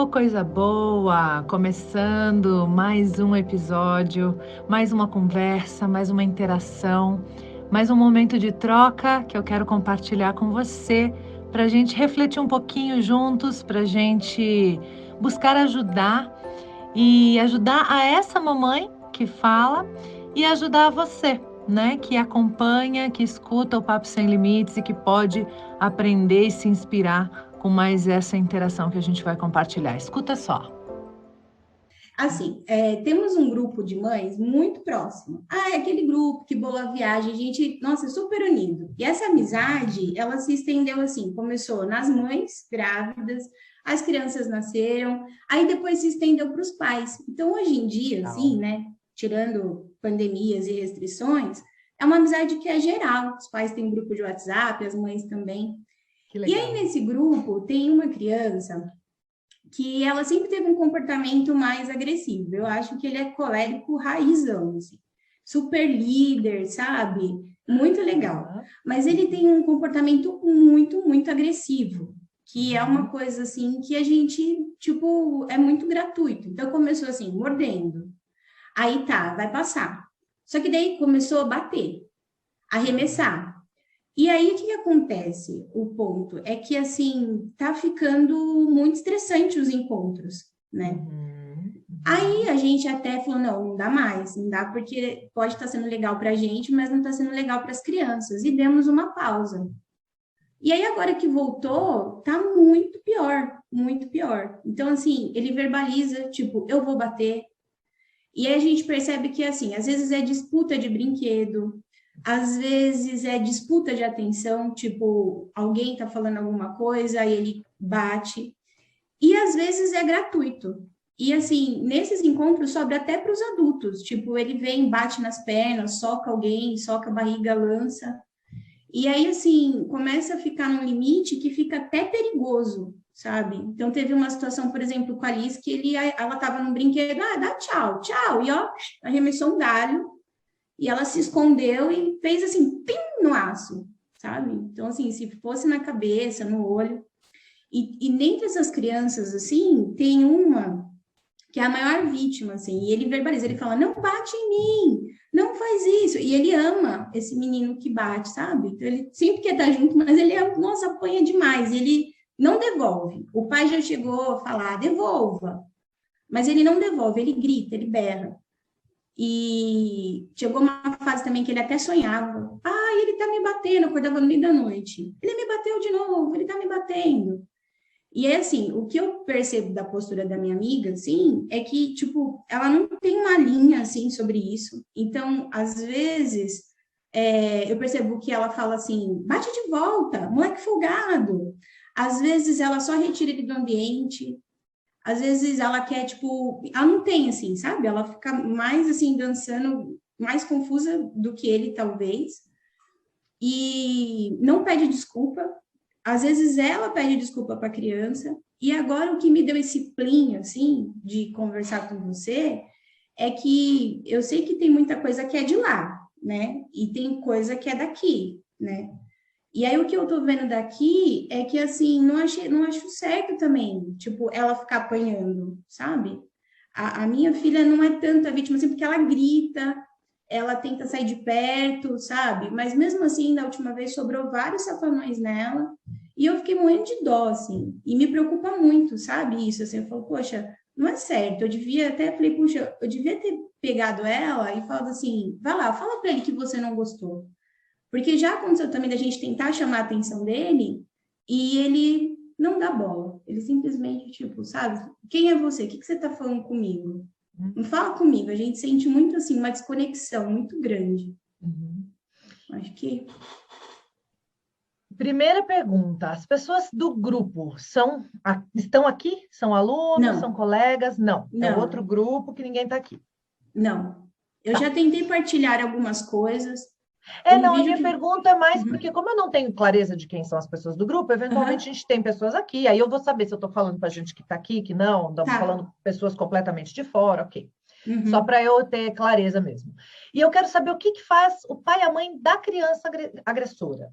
Coisa boa! Começando mais um episódio, mais uma conversa, mais uma interação, mais um momento de troca que eu quero compartilhar com você, para a gente refletir um pouquinho juntos, para a gente buscar ajudar e ajudar a essa mamãe que fala e ajudar você, né, que acompanha, que escuta o Papo Sem Limites e que pode aprender e se inspirar com mais essa interação que a gente vai compartilhar. Escuta só. Assim, temos um grupo de mães muito próximo. É aquele grupo que bolou a viagem, a gente, nossa, é super unido. E essa amizade, ela se estendeu assim, começou nas mães grávidas, as crianças nasceram, aí depois se estendeu para os pais. Então, hoje em dia, assim, né, tirando pandemias e restrições, é uma amizade que é geral. Os pais têm um grupo de WhatsApp, as mães também. Que E legal. aí, nesse grupo, tem uma criança que ela sempre teve um comportamento mais agressivo. Eu acho que ele é colérico raizão, assim. Super líder, sabe? Muito legal. Mas ele tem um comportamento muito, muito agressivo, que é uma coisa assim que a gente, tipo, é muito gratuito. Então começou assim, mordendo. Aí tá, vai passar. Só que daí começou a bater, arremessar. E aí, o que acontece? O ponto é que, assim, tá ficando muito estressante os encontros, né? Aí a gente até falou, não dá mais, não dá porque pode estar sendo legal para a gente, mas não está sendo legal para as crianças. E demos uma pausa. E aí, agora que voltou, tá muito pior, muito pior. Então, assim, ele verbaliza, tipo, eu vou bater. E aí a gente percebe que, assim, às vezes é disputa de brinquedo, às vezes é disputa de atenção, tipo, alguém tá falando alguma coisa e ele bate, e às vezes é gratuito. E assim, nesses encontros sobra até para os adultos, tipo, ele vem, bate nas pernas, soca alguém, soca a barriga, lança. E aí, assim, começa a ficar num limite que fica até perigoso, sabe? Então, teve uma situação, por exemplo, com a Alice, que ela estava num brinquedo, dá tchau, tchau, e ó, arremessou um galho, e ela se escondeu e fez assim, pim, no aço, sabe? Então, assim, se fosse na cabeça, no olho. E dentre essas crianças, assim, tem uma que é a maior vítima, assim, e ele verbaliza, ele fala, não bate em mim, não faz isso, e ele ama esse menino que bate, sabe? Então, ele sempre quer estar junto, mas ele, nossa, apanha demais, ele não devolve. O pai já chegou a falar, devolva, mas ele não devolve, ele grita, ele berra. E chegou uma fase também que ele até sonhava, ele tá me batendo, eu acordava no meio da noite, ele me bateu de novo, ele tá me batendo. E é assim, o que eu percebo da postura da minha amiga, assim, é que, tipo, ela não tem uma linha, assim, sobre isso. Então, às vezes, eu percebo que ela fala assim, bate de volta, moleque folgado. Às vezes, ela só retira ele do ambiente. Às vezes, ela quer, tipo, ela não tem, assim, sabe? Ela fica mais, assim, dançando, mais confusa do que ele, talvez. E não pede desculpa, às vezes ela pede desculpa para a criança, e agora o que me deu esse plim, assim, de conversar com você, é que eu sei que tem muita coisa que é de lá, né? E tem coisa que é daqui, né? E aí o que eu tô vendo daqui é que, assim, não acho certo também, tipo, ela ficar apanhando, sabe? A minha filha não é tanta vítima assim, porque ela grita, ela tenta sair de perto, sabe? Mas mesmo assim, da última vez sobrou vários safanões nela, e eu fiquei morrendo de dó, assim, e me preocupa muito, sabe? Isso, assim, eu falo, poxa, não é certo, eu devia até, falei, puxa, eu devia ter pegado ela e falado assim, vai lá, fala pra ele que você não gostou. Porque já aconteceu também da gente tentar chamar a atenção dele e ele não dá bola. Ele simplesmente, tipo, sabe? Quem é você? O que você tá falando comigo? Não fala comigo. A gente sente muito, assim, uma desconexão muito grande. Acho que... Primeira pergunta: as pessoas do grupo estão aqui? São alunos? São Não, colegas? Não, é outro não, grupo que ninguém está aqui. não. Eu Tá. já tentei partilhar algumas coisas. Um Não, a vídeo minha que... pergunta é mais porque, Uhum, como eu não tenho clareza de quem são as pessoas do grupo, eventualmente a uhum, gente tem pessoas aqui, aí eu vou saber se eu estou falando para gente que está aqui, que não, estamos tá. falando pessoas completamente de fora, ok. Só Uhum, para eu ter clareza mesmo. E eu quero saber o que faz o pai e a mãe da criança agressora.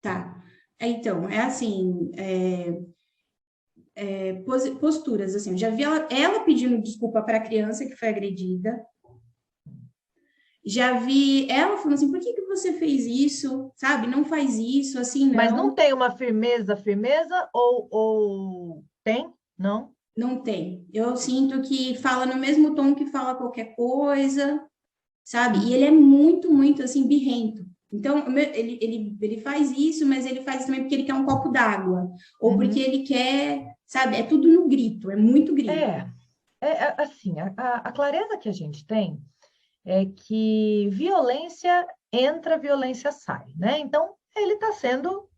tá. Então, é assim, posturas, assim, eu já vi ela pedindo desculpa para a criança que foi agredida, já vi ela falando assim, por que que você fez isso, sabe? Não faz isso, assim, Mas não não. tem uma firmeza ou tem? Não? Não tem. Eu sinto que fala no mesmo tom que fala qualquer coisa, sabe? E ele é muito, muito, assim, birrento. Então, ele faz isso, mas ele faz também porque ele quer um copo d'água, ou porque Uhum. ele quer, sabe? É tudo no grito, é muito grito. É, assim, a clareza que a gente tem é que violência entra, violência sai, né? Então, ele está sendo,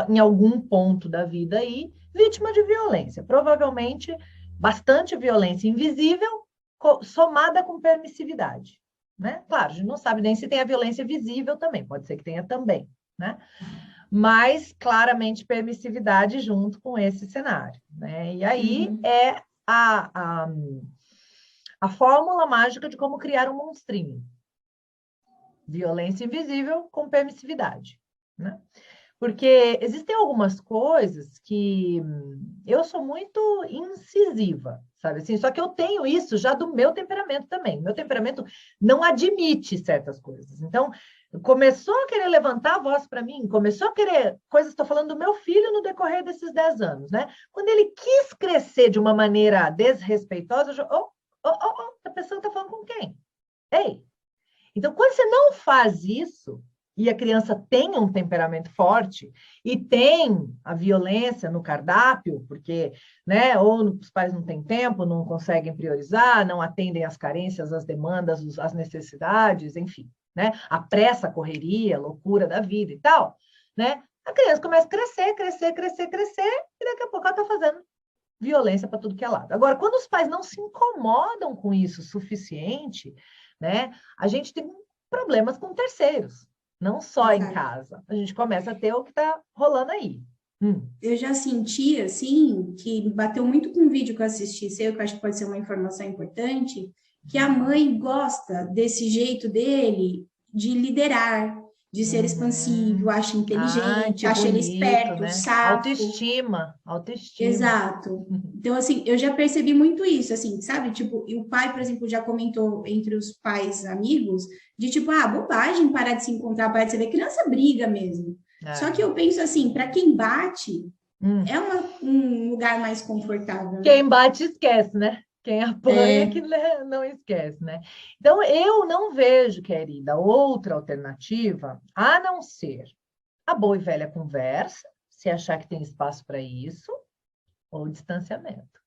em algum ponto da vida aí, vítima de violência. Provavelmente, bastante violência invisível, somada com permissividade, né? Claro, a gente não sabe nem se tem a violência visível também, pode ser que tenha também, né? Mas, claramente, permissividade junto com esse cenário, né? E aí Uhum. é a fórmula mágica de como criar um monstrinho. Violência invisível com permissividade, né? Porque existem algumas coisas que eu sou muito incisiva, sabe assim? Só que eu tenho isso já do meu temperamento também. Meu temperamento não admite certas coisas. Então, começou a querer levantar a voz para mim, começou a querer coisas, estou falando do meu filho no decorrer desses 10 anos, né? Quando ele quis crescer de uma maneira desrespeitosa, eu já, a pessoa está falando com quem? Ei, então, quando você não faz isso, e a criança tem um temperamento forte, e tem a violência no cardápio, porque, né, ou os pais não têm tempo, não conseguem priorizar, não atendem às carências, às demandas, às necessidades, enfim, né? A pressa, a correria, a loucura da vida e tal, né? A criança começa a crescer, crescer, crescer, crescer, e daqui a pouco ela está fazendo violência para tudo que é lado. Agora, quando os pais não se incomodam com isso o suficiente, né, a gente tem problemas com terceiros, não só em Exato. casa. A gente começa a ter o que está rolando aí. Eu já senti, assim, que bateu muito com o vídeo que eu assisti seu, que eu acho que pode ser uma informação importante, que a mãe gosta desse jeito dele de liderar, de ser expansivo, Uhum. acha Ai, inteligente, que acha ele bonito, esperto, né? safo. Autoestima, autoestima. Exato. Então, assim, eu já percebi muito isso, assim, sabe? Tipo, e o pai, por exemplo, já comentou entre os pais amigos, de tipo, ah, bobagem parar de se encontrar, parar de se ver. Criança briga mesmo. Só que É. eu penso assim, para quem bate, Hum. é um lugar mais confortável, né? Quem bate esquece, né? Quem apanha que É, não esquece, né? Então, eu não vejo, querida, outra alternativa a não ser a boa e velha conversa, se achar que tem espaço para isso, ou distanciamento.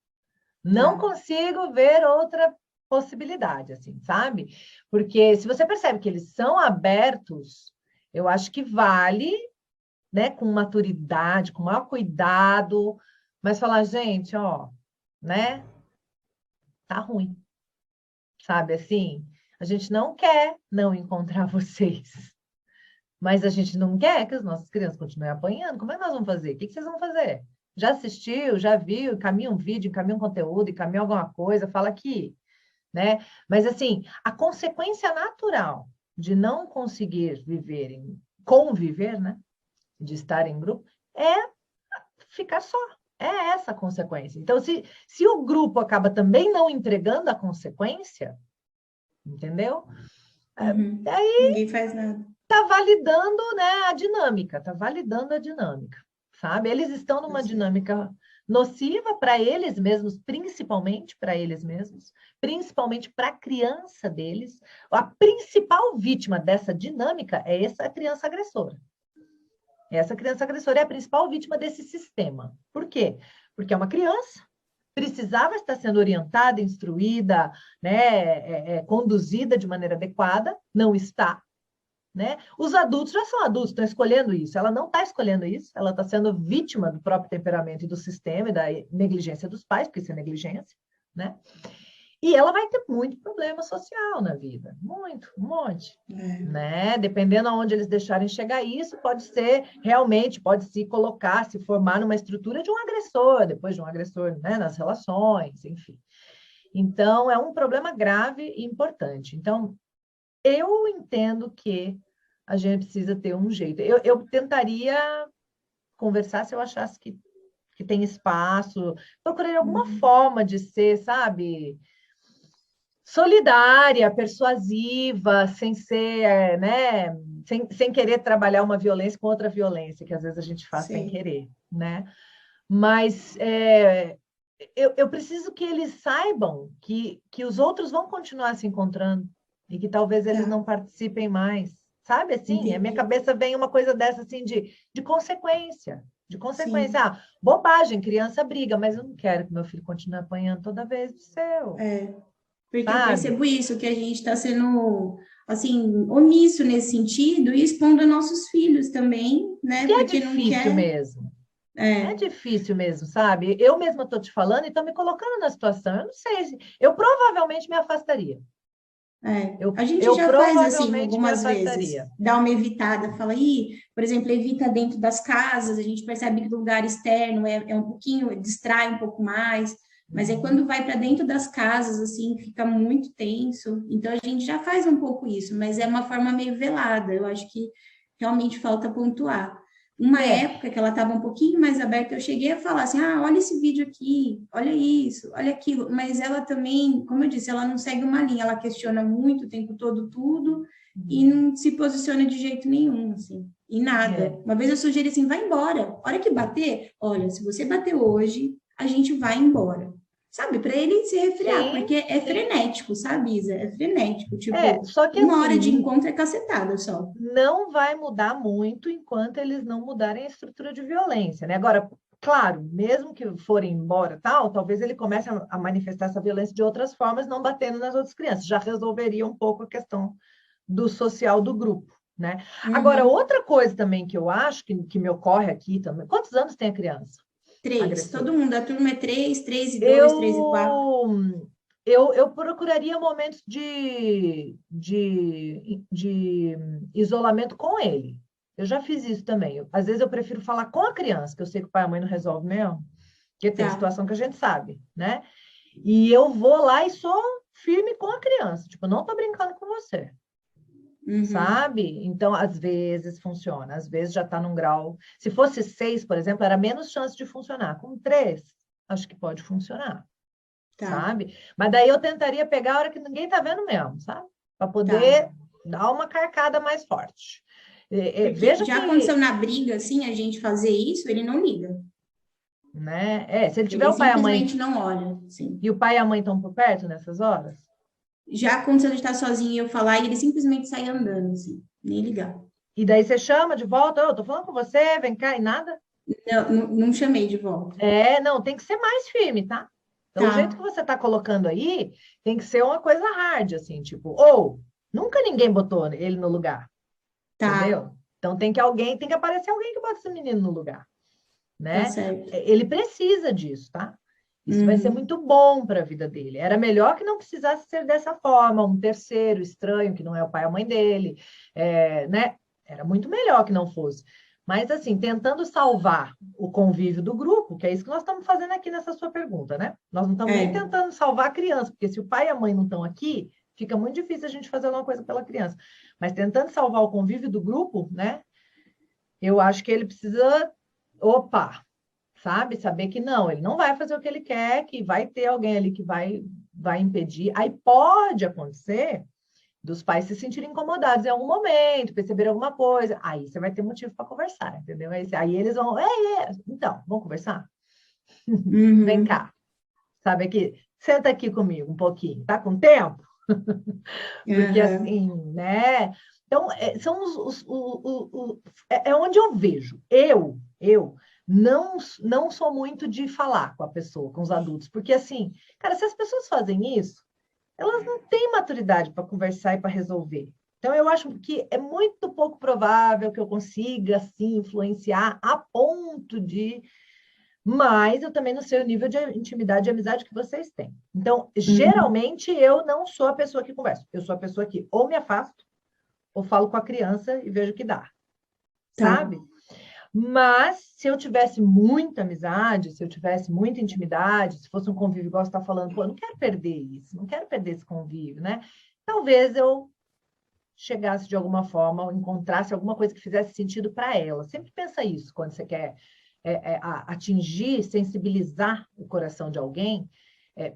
Não tá. consigo ver outra possibilidade, assim, sabe? Porque se você percebe que eles são abertos, eu acho que vale, né, com maturidade, com maior cuidado, mas falar, gente, ó, né, tá ruim, sabe? Assim, a gente não quer não encontrar vocês, mas a gente não quer que as nossas crianças continuem apanhando. Como é que nós vamos fazer? O que vocês vão fazer? Já assistiu, já viu, encaminha um vídeo, encaminha um conteúdo, encaminha alguma coisa, fala aqui, né? Mas assim, a consequência natural de não conseguir conviver, né? De estar em grupo, é ficar só. É essa a consequência. Então, se o grupo acaba também não entregando a consequência, entendeu? Uhum. Daí Ninguém faz nada. está validando, né, a dinâmica, está validando a dinâmica, sabe? Eles estão Tá numa certo. dinâmica nociva para eles mesmos, principalmente para eles mesmos, principalmente para a criança deles. A principal vítima dessa dinâmica é essa criança agressora. Essa criança agressora é a principal vítima desse sistema. Por quê? Porque é uma criança, precisava estar sendo orientada, instruída, né, conduzida de maneira adequada, não está, né? Os adultos já são adultos, estão escolhendo isso. Ela não está escolhendo isso, ela está sendo vítima do próprio temperamento e do sistema e da negligência dos pais, porque isso é negligência, né? E ela vai ter muito problema social na vida, muito, um monte. É. Né? Dependendo aonde eles deixarem chegar isso, pode ser realmente, pode se colocar, se formar numa estrutura de um agressor, depois de um agressor, né, nas relações, enfim. Então, é um problema grave e importante. Então, eu entendo que a gente precisa ter um jeito. Eu tentaria conversar se eu achasse que que tem espaço. Procurei alguma forma de ser, sabe, solidária, persuasiva, sem ser, né, sem querer trabalhar uma violência com outra violência, que às vezes a gente faz sem Sei. querer, né? Mas eu preciso que eles saibam que os outros vão continuar se encontrando e que talvez eles Tá, não participem mais. Sabe assim? A minha entendi. cabeça vem uma coisa dessa assim de consequência. De consequência. Sim. Ah, bobagem, criança briga, mas eu não quero que meu filho continue apanhando toda vez do seu, É. Porque eu sabe? percebo isso, que a gente está sendo, assim, omisso nesse sentido e expondo nossos filhos também, né? Que é Porque não difícil quer. mesmo. É É, difícil mesmo, sabe? Eu mesma estou te falando e estou me colocando na situação. Eu não sei se eu provavelmente me afastaria. é. Eu, A gente eu já faz assim provavelmente me algumas vezes, afastaria. dá uma evitada, fala, ih, por exemplo, evita dentro das casas, a gente percebe que o lugar externo é um pouquinho, distrai um pouco mais, mas é Uhum. quando vai para dentro das casas, assim, fica muito tenso. Então a gente já faz um pouco isso, mas é uma forma meio velada. Eu acho que realmente falta pontuar. Uma É, época que ela estava um pouquinho mais aberta, eu cheguei a falar assim: ah, olha esse vídeo aqui, olha isso, olha aquilo. Mas ela também, como eu disse, ela não segue uma linha, ela questiona muito o tempo todo tudo e uhum. não se posiciona de jeito nenhum, assim, e nada. É, Uma vez eu sugeri assim: vai embora, hora que bater, olha, se você bater hoje, a gente vai embora. Sabe, para ele se refrear, sim, porque é sim. frenético, sabe, Isa? É frenético. É, Tipo, só que uma hora de assim, encontro é cacetada só. não vai mudar muito enquanto eles não mudarem a estrutura de violência, né? Agora, claro, mesmo que forem embora, tal, talvez ele comece a manifestar essa violência de outras formas, não batendo nas outras crianças. Já resolveria um pouco a questão do social do grupo, né? Agora, Uhum. outra coisa também que eu acho que me ocorre aqui também. Quantos anos tem a criança? Três. Agressor. Todo mundo, a turma é três, três e dois, três e quatro. Eu procuraria momentos de isolamento com ele. Eu já fiz isso também. Às vezes eu prefiro falar com a criança, que eu sei que o pai e a mãe não resolvem mesmo, porque tem Tá. situação que a gente sabe, né? E eu vou lá e sou firme com a criança. Tipo, não tô brincando com você, Uhum. sabe? Então, às vezes funciona, às vezes já está num grau. Se fosse 6, por exemplo, era menos chance de funcionar. Com 3, acho que pode funcionar, Tá. sabe? Mas daí eu tentaria pegar a hora que ninguém tá vendo mesmo, sabe? Para Tá. poder dar uma carcada mais forte. Porque Veja já aconteceu que, na briga, assim, a gente fazer isso, ele não liga. né? Se ele tiver Ele o pai e a mãe simplesmente não olha, assim. e o pai e a mãe estão por perto nessas horas, Já aconteceu de estar sozinho e eu falar e ele simplesmente sai andando, assim, nem ligar. e daí você chama de volta, eu tô falando com você, vem cá e nada. Não, não, não chamei de volta. Não, tem que ser mais firme, tá? Pelo jeito que Tá, você tá colocando aí, tem que ser uma coisa hard, assim, tipo, ou nunca ninguém botou ele no lugar, tá, entendeu? Então tem que aparecer alguém que bota esse menino no lugar. tá Né? certo. Ele precisa disso, tá? Isso vai ser Uhum. muito bom para a vida dele. Era melhor que não precisasse ser dessa forma, um terceiro estranho, que não é o pai ou a mãe dele, né? Era muito melhor que não fosse. Mas, assim, tentando salvar o convívio do grupo, que é isso que nós estamos fazendo aqui nessa sua pergunta, né? Nós não estamos nem É, tentando salvar a criança, porque se o pai e a mãe não estão aqui, fica muito difícil a gente fazer alguma coisa pela criança. Mas tentando salvar o convívio do grupo, né? Eu acho que ele precisa, opa, sabe? Saber que não, ele não vai fazer o que ele quer, que vai ter alguém ali que vai impedir. Aí pode acontecer dos pais se sentirem incomodados em algum momento, perceber alguma coisa. Aí você vai ter motivo para conversar, entendeu? Aí eles vão, então, vamos conversar? Vem uhum. cá, sabe aqui? Senta aqui comigo um pouquinho, tá com tempo? Porque Aham. assim, né? Então, são é onde eu vejo. Eu não sou muito de falar com a pessoa, com os adultos, porque assim, cara, se as pessoas fazem isso, elas não têm maturidade para conversar e para resolver. Então, eu acho que é muito pouco provável que eu consiga, assim, influenciar a ponto de. Mas eu também não sei o nível de intimidade e amizade que vocês têm. Então, Uhum. geralmente, eu não sou a pessoa que conversa. Eu sou a pessoa que ou me afasto, ou falo com a criança e vejo o que dá, Tá. sabe? Mas se eu tivesse muita amizade, se eu tivesse muita intimidade, se fosse um convívio igual você está falando, pô, eu não quero perder isso, não quero perder esse convívio, né? Talvez eu chegasse de alguma forma, ou encontrasse alguma coisa que fizesse sentido para ela. Sempre pensa isso quando você quer. atingir, sensibilizar o coração de alguém,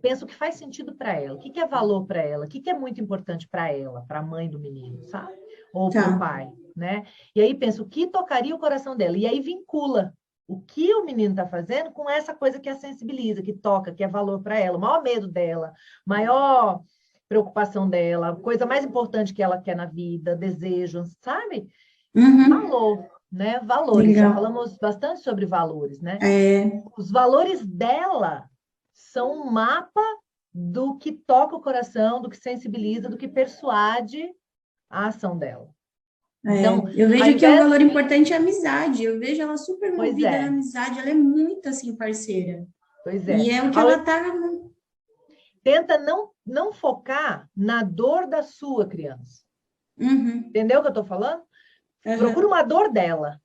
pensa o que faz sentido para ela, o que é valor para ela, o que é muito importante para ela, para a mãe do menino, sabe? Ou para o pai, né? E aí pensa o que tocaria o coração dela, e aí vincula o que o menino está fazendo com essa coisa que a sensibiliza, que toca, que é valor para ela, o maior medo dela, maior preocupação dela, coisa mais importante que ela quer na vida, desejo, sabe? Valor, né? Valores. Legal. Já falamos bastante sobre valores, né? Os valores dela são um mapa do que toca o coração, do que sensibiliza, do que persuade a ação dela. Então, eu vejo que um valor importante é a amizade. Eu vejo ela super movida na amizade. Ela é muito, assim, parceira. Pois é. E é o que ela tá... Tenta não focar na dor da sua criança. Entendeu o que eu tô falando? Procura uma dor dela,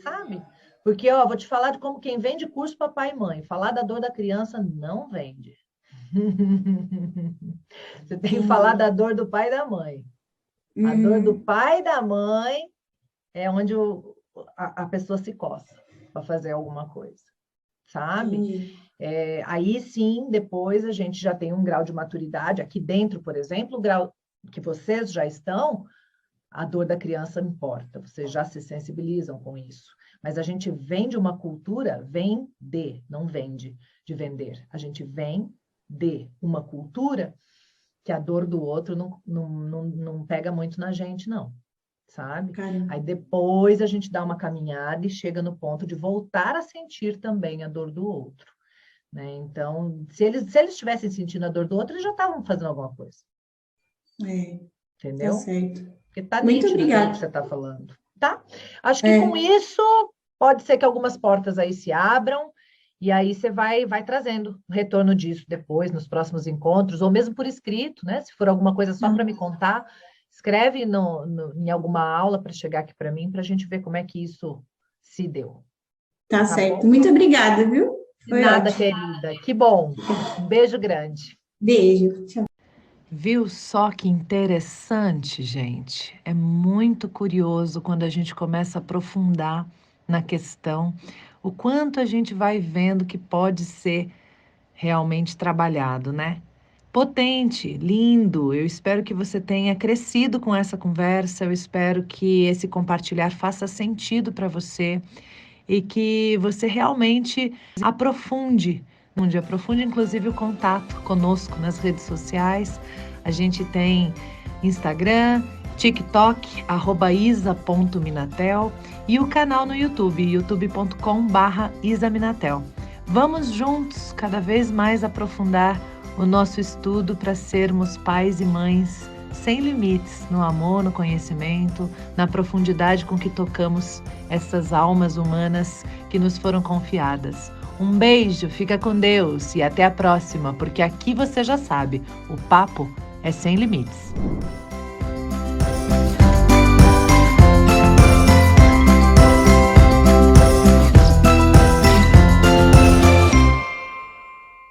sabe? Porque, vou te falar de como quem vende curso papai e mãe. Falar da dor da criança não vende. Você tem que falar da dor do pai e da mãe. A dor do pai e da mãe é onde a pessoa se coça para fazer alguma coisa, sabe? Aí sim, depois a gente já tem um grau de maturidade. Aqui dentro, por exemplo, o grau que vocês já estão, a dor da criança importa. Vocês já se sensibilizam com isso. Mas a gente vem de uma cultura, não vende de vender. A gente vem de uma cultura que a dor do outro não pega muito na gente, não, sabe? Caramba. Aí depois a gente dá uma caminhada e chega no ponto de voltar a sentir também a dor do outro, né? Então, se eles estivessem sentindo a dor do outro, eles já estavam fazendo alguma coisa. Entendeu? Tá certo. Porque tá nítido o que você está falando, tá? Acho que com isso, pode ser que algumas portas aí se abram, e aí você vai trazendo o retorno disso depois, nos próximos encontros, ou mesmo por escrito, né? Se for alguma coisa só para me contar, escreve em alguma aula para chegar aqui para mim, para a gente ver como é que isso se deu. Tá certo. Bom? Muito obrigada, viu? Foi nada, ótimo. Querida. Que bom. Um beijo grande. Beijo. Tchau. Viu só que interessante, gente? É muito curioso quando a gente começa a aprofundar na questão, o quanto a gente vai vendo que pode ser realmente trabalhado, né? Potente, lindo. Eu espero que você tenha crescido com essa conversa, eu espero que esse compartilhar faça sentido para você e que você realmente aprofunde inclusive o contato conosco nas redes sociais. A gente tem Instagram, TikTok, @isa.minatel e o canal no YouTube, youtube.com/isaminatel. Vamos juntos cada vez mais aprofundar o nosso estudo para sermos pais e mães sem limites no amor, no conhecimento, na profundidade com que tocamos essas almas humanas que nos foram confiadas. Um beijo, fica com Deus e até a próxima, porque aqui você já sabe, o papo é sem limites.